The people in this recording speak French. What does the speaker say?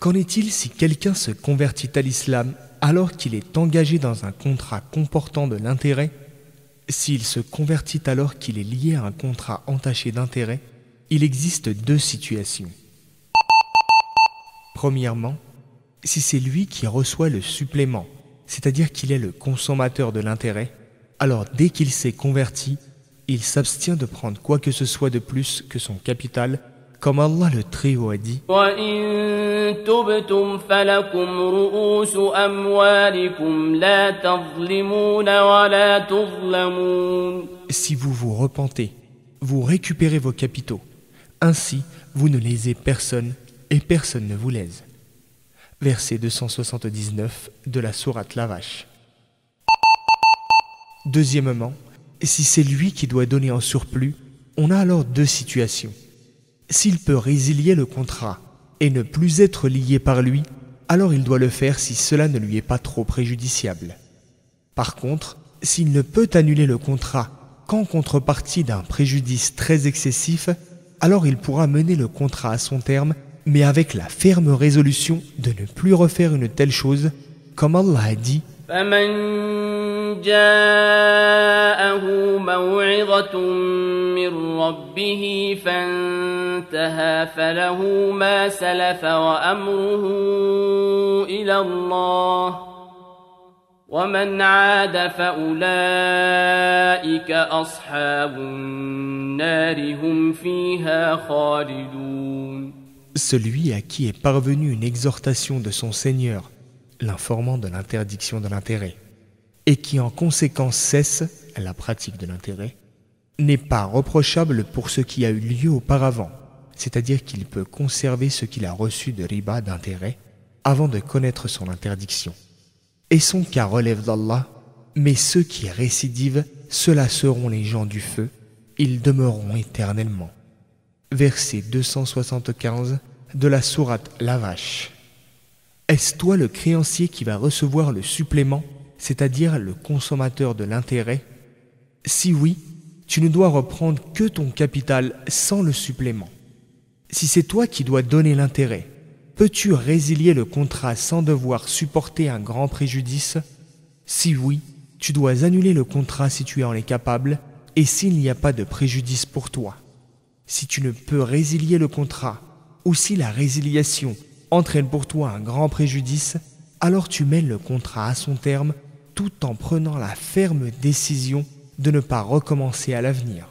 Qu'en est-il si quelqu'un se convertit à l'islam alors qu'il est engagé dans un contrat comportant de l'intérêt? S'il se convertit alors qu'il est lié à un contrat entaché d'intérêt, il existe deux situations. Premièrement, si c'est lui qui reçoit le supplément, c'est-à-dire qu'il est le consommateur de l'intérêt, alors dès qu'il s'est converti, il s'abstient de prendre quoi que ce soit de plus que son capital, comme Allah le Très-Haut a dit. وَإِن تُبْتُمْ فَلَكُمْ رُءُوسُ أَمْوَالِكُمْ لَا تَظْلِمُونَ وَلَا تُظْلَمُونَ. Si vous vous repentez, vous récupérez vos capitaux. Ainsi, vous ne lésez personne et personne ne vous lèse. Verset 279 de la sourate La Vache. Deuxièmement, si c'est lui qui doit donner en surplus, on a alors deux situations. S'il peut résilier le contrat et ne plus être lié par lui, alors il doit le faire si cela ne lui est pas trop préjudiciable. Par contre, s'il ne peut annuler le contrat qu'en contrepartie d'un préjudice très excessif, alors il pourra mener le contrat à son terme, mais avec la ferme résolution de ne plus refaire une telle chose, comme Allah a dit. فَمَنْ جَاءَهُ مَوْعِظَةٌ مِّن رَّبِّهِ فَانْتَهَىٰ فَلَهُ مَا سَلَفَ وَأَمْرُهُ إِلَى اللَّهِ وَمَنْ عَادَ فَأُولَٰئِكَ أَصْحَابُ النَّارِ هُمْ فِيهَا خَالِدُونَ. Celui à qui est parvenue une exhortation de son Seigneur, l'informant de l'interdiction de l'intérêt, et qui en conséquence cesse la pratique de l'intérêt, n'est pas reprochable pour ce qui a eu lieu auparavant, c'est-à-dire qu'il peut conserver ce qu'il a reçu de riba d'intérêt avant de connaître son interdiction. Et son cas relève d'Allah, mais ceux qui récidivent, ceux-là seront les gens du feu, ils demeureront éternellement. Verset 275 de la sourate La Vache. Est-ce toi le créancier qui va recevoir le supplément, c'est-à-dire le consommateur de l'intérêt? Si oui, tu ne dois reprendre que ton capital sans le supplément. Si c'est toi qui dois donner l'intérêt, peux-tu résilier le contrat sans devoir supporter un grand préjudice? Si oui, tu dois annuler le contrat si tu en es capable et s'il n'y a pas de préjudice pour toi. Si tu ne peux résilier le contrat ou si la résiliation entraîne pour toi un grand préjudice, alors tu mènes le contrat à son terme tout en prenant la ferme décision de ne pas recommencer à l'avenir.